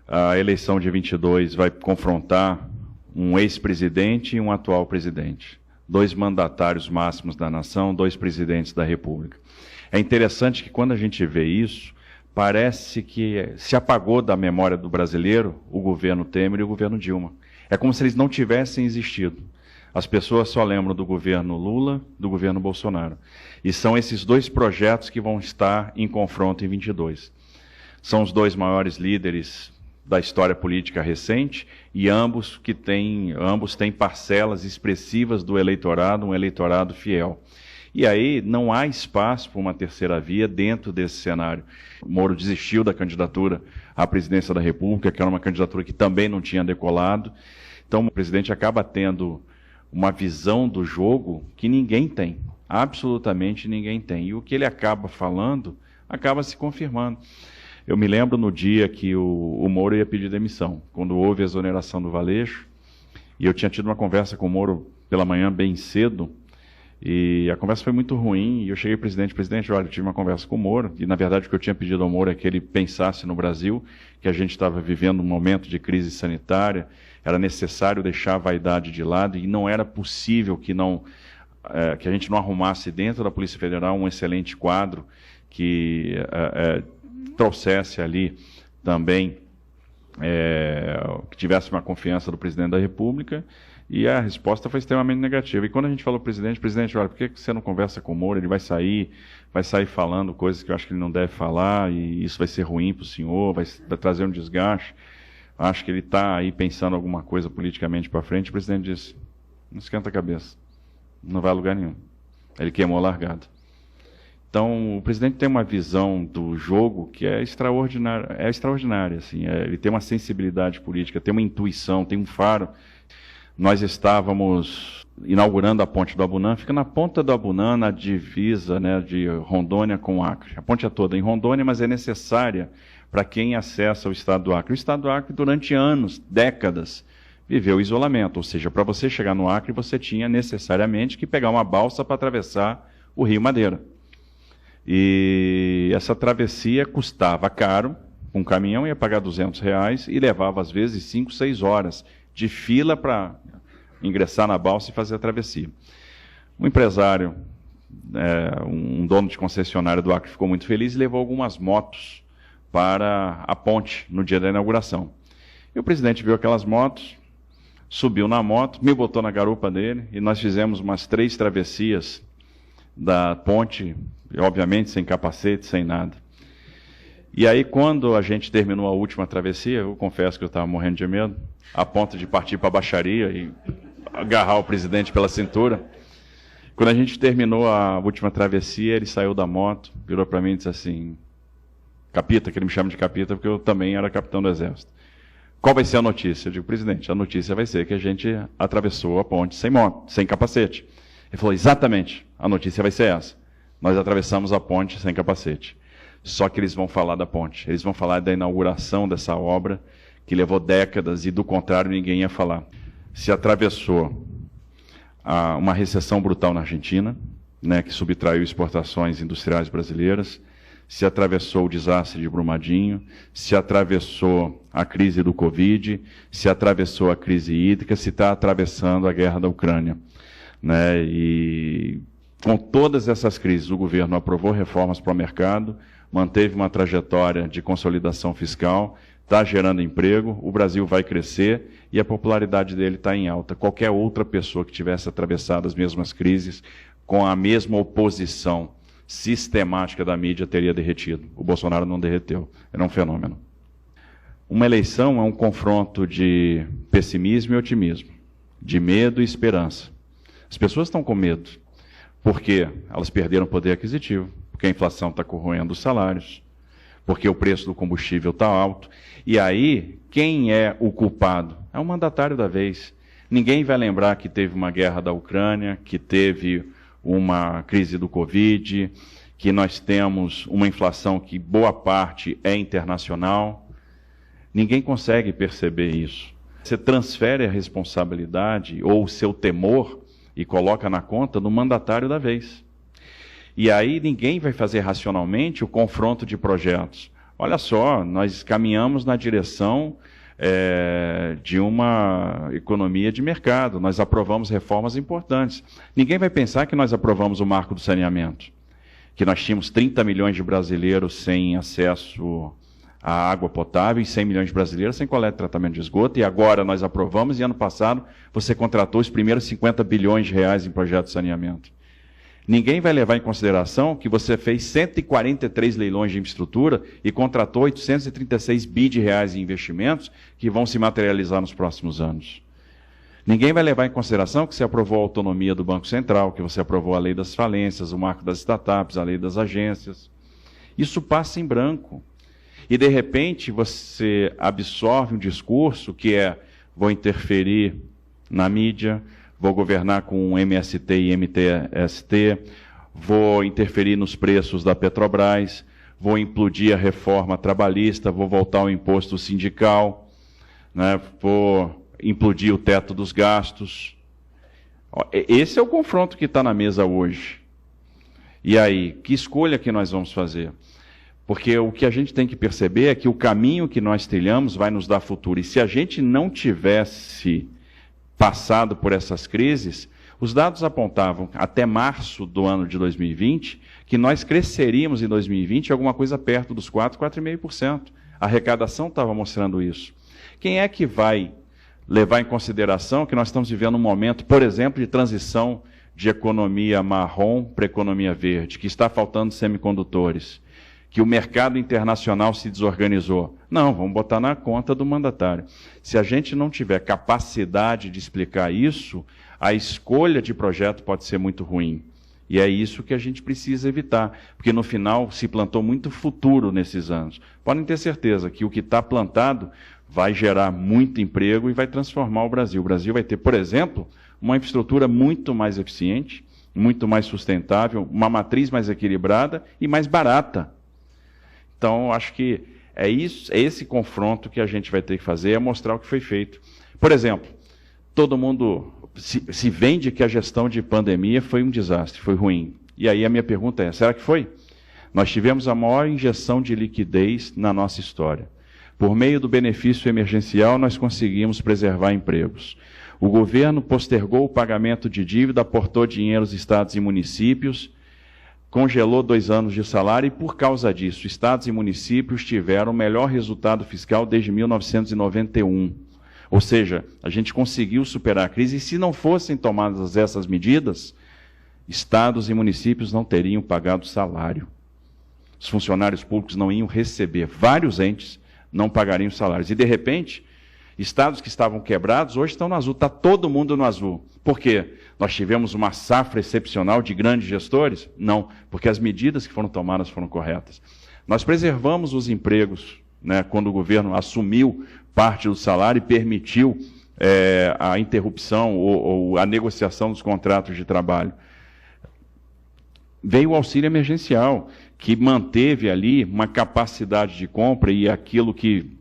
A eleição de 22 vai confrontar um ex-presidente e um atual presidente. 2 mandatários máximos da nação, 2 presidentes da República. É interessante que quando a gente vê isso, parece que se apagou da memória do brasileiro o governo Temer e o governo Dilma. É como se eles não tivessem existido. As pessoas só lembram do governo Lula, do governo Bolsonaro. E são esses 2 projetos que vão estar em confronto em 22. São os 2 maiores líderes da história política recente e ambos têm parcelas expressivas do eleitorado, um eleitorado fiel. E aí não há espaço para uma terceira via dentro desse cenário. O Moro desistiu da candidatura à presidência da República, que era uma candidatura que também não tinha decolado. Então o presidente acaba tendo uma visão do jogo que ninguém tem, absolutamente ninguém tem. E o que ele acaba falando acaba se confirmando. Eu me lembro no dia que o Moro ia pedir demissão, quando houve a exoneração do Valeixo, e eu tinha tido uma conversa com o Moro pela manhã bem cedo, e a conversa foi muito ruim, e eu cheguei ao presidente, olha, eu tive uma conversa com o Moro, e na verdade o que eu tinha pedido ao Moro é que ele pensasse no Brasil, que a gente estava vivendo um momento de crise sanitária, era necessário deixar a vaidade de lado, e não era possível que a gente não arrumasse dentro da Polícia Federal um excelente quadro que trouxesse ali também, que tivesse uma confiança do presidente da República, e a resposta foi extremamente negativa. E quando a gente falou para o presidente, olha, por que você não conversa com o Moro? Ele vai sair falando coisas que eu acho que ele não deve falar, e isso vai ser ruim para o senhor, vai trazer um desgaste. Acho que ele está aí pensando alguma coisa politicamente para frente. O presidente disse, não esquenta a cabeça, não vai a lugar nenhum. Ele queimou a largada. Então, o presidente tem uma visão do jogo que é extraordinária, assim, ele tem uma sensibilidade política, tem uma intuição, tem um faro. Nós estávamos inaugurando a ponte do Abunã, fica na ponta do Abunã, na divisa, né, de Rondônia com Acre. A ponte é toda em Rondônia, mas é necessária para quem acessa o estado do Acre. O estado do Acre, durante anos, décadas, viveu isolamento, ou seja, para você chegar no Acre, você tinha necessariamente que pegar uma balsa para atravessar o Rio Madeira. E essa travessia custava caro, um caminhão ia pagar R$200 e levava às vezes 5, 6 horas de fila para ingressar na balsa e fazer a travessia. Um empresário, um dono de concessionária do Acre ficou muito feliz e levou algumas motos para a ponte no dia da inauguração. E o presidente viu aquelas motos, subiu na moto, me botou na garupa dele e nós fizemos umas 3 travessias da ponte, obviamente sem capacete, sem nada. E aí, quando a gente terminou a última travessia, eu confesso que eu estava morrendo de medo, a ponto de partir para a baixaria e agarrar o presidente pela cintura. Quando a gente terminou a última travessia, ele saiu da moto, virou para mim e disse assim, Capita, que ele me chama de Capita, porque eu também era capitão do Exército. Qual vai ser a notícia? Eu digo, presidente, a notícia vai ser que a gente atravessou a ponte sem moto, sem capacete. Ele falou, exatamente, a notícia vai ser essa. Nós atravessamos a ponte sem capacete. Só que eles vão falar da ponte, eles vão falar da inauguração dessa obra, que levou décadas e do contrário ninguém ia falar. Se atravessou uma recessão brutal na Argentina, né, que subtraiu exportações industriais brasileiras, se atravessou o desastre de Brumadinho, se atravessou a crise do Covid, se atravessou a crise hídrica, se está atravessando a guerra da Ucrânia, né, e com todas essas crises, o governo aprovou reformas para o mercado, manteve uma trajetória de consolidação fiscal, está gerando emprego, o Brasil vai crescer e a popularidade dele está em alta. Qualquer outra pessoa que tivesse atravessado as mesmas crises, com a mesma oposição sistemática da mídia, teria derretido. O Bolsonaro não derreteu, era um fenômeno. Uma eleição é um confronto de pessimismo e otimismo, de medo e esperança. As pessoas estão com medo, porque elas perderam poder aquisitivo, porque a inflação está corroendo os salários, porque o preço do combustível está alto. E aí, quem é o culpado? É o mandatário da vez. Ninguém vai lembrar que teve uma guerra da Ucrânia, que teve uma crise do Covid, que nós temos uma inflação que boa parte é internacional. Ninguém consegue perceber isso. Você transfere a responsabilidade ou o seu temor e coloca na conta do mandatário da vez. E aí ninguém vai fazer racionalmente o confronto de projetos. olha só, nós caminhamos na direção de uma economia de mercado, nós aprovamos reformas importantes. Ninguém vai pensar que nós aprovamos o marco do saneamento, que nós tínhamos 30 milhões de brasileiros sem acesso à água potável e 100 milhões de brasileiros sem coleta e tratamento de esgoto, e agora nós aprovamos, e ano passado você contratou os primeiros 50 bilhões de reais em projeto de saneamento. Ninguém vai levar em consideração que você fez 143 leilões de infraestrutura e contratou 836 bi de reais em investimentos que vão se materializar nos próximos anos. Ninguém vai levar em consideração que você aprovou a autonomia do Banco Central, que você aprovou a lei das falências, o marco das startups, a lei das agências. Isso passa em branco. E, de repente, você absorve um discurso que vou interferir na mídia, vou governar com MST e MTST, vou interferir nos preços da Petrobras, vou implodir a reforma trabalhista, vou voltar ao imposto sindical, né, vou implodir o teto dos gastos. Esse é o confronto que está na mesa hoje. E aí, que escolha que nós vamos fazer? Porque o que a gente tem que perceber é que o caminho que nós trilhamos vai nos dar futuro. E se a gente não tivesse passado por essas crises, os dados apontavam, até março do ano de 2020, que nós cresceríamos em 2020 alguma coisa perto dos 4,5%. A arrecadação estava mostrando isso. Quem é que vai levar em consideração que nós estamos vivendo um momento, por exemplo, de transição de economia marrom para economia verde, que está faltando semicondutores, que o mercado internacional se desorganizou? Não, vamos botar na conta do mandatário. Se a gente não tiver capacidade de explicar isso, a escolha de projeto pode ser muito ruim. E é isso que a gente precisa evitar, porque no final se plantou muito futuro nesses anos. Podem ter certeza que o que está plantado vai gerar muito emprego e vai transformar o Brasil. O Brasil vai ter, por exemplo, uma infraestrutura muito mais eficiente, muito mais sustentável, uma matriz mais equilibrada e mais barata. Então, acho que é esse confronto que a gente vai ter que fazer, é mostrar o que foi feito. Por exemplo, todo mundo se vende que a gestão de pandemia foi um desastre, foi ruim. E aí a minha pergunta é, será que foi? Nós tivemos a maior injeção de liquidez na nossa história. Por meio do benefício emergencial, nós conseguimos preservar empregos. O governo postergou o pagamento de dívida, aportou dinheiro aos estados e municípios, congelou 2 anos de salário e, por causa disso, estados e municípios tiveram o melhor resultado fiscal desde 1991. Ou seja, a gente conseguiu superar a crise e, se não fossem tomadas essas medidas, estados e municípios não teriam pagado salário. Os funcionários públicos não iam receber, vários entes não pagariam salários. E, de repente, estados que estavam quebrados hoje estão no azul, está todo mundo no azul. Por quê? Nós tivemos uma safra excepcional de grandes gestores? Não, porque as medidas que foram tomadas foram corretas. Nós preservamos os empregos, né, quando o governo assumiu parte do salário e permitiu a interrupção ou a negociação dos contratos de trabalho. Veio o auxílio emergencial, que manteve ali uma capacidade de compra e aquilo que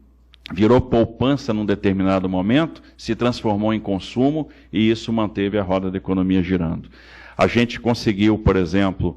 virou poupança num determinado momento, se transformou em consumo e isso manteve a roda da economia girando. A gente conseguiu, por exemplo,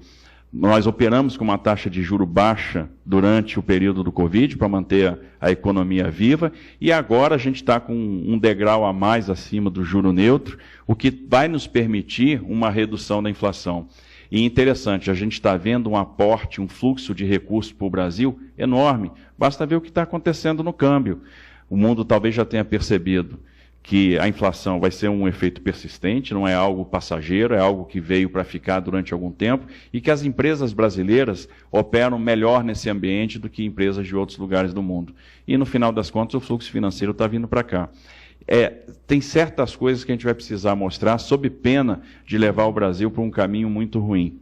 nós operamos com uma taxa de juro baixa durante o período do Covid para manter a economia viva e agora a gente está com um degrau a mais acima do juro neutro, o que vai nos permitir uma redução da inflação. E interessante, a gente está vendo um aporte, um fluxo de recursos para o Brasil enorme. Basta ver o que está acontecendo no câmbio. O mundo talvez já tenha percebido que a inflação vai ser um efeito persistente, não é algo passageiro, é algo que veio para ficar durante algum tempo, e que as empresas brasileiras operam melhor nesse ambiente do que empresas de outros lugares do mundo. E, no final das contas, o fluxo financeiro está vindo para cá. Tem certas coisas que a gente vai precisar mostrar, sob pena de levar o Brasil para um caminho muito ruim.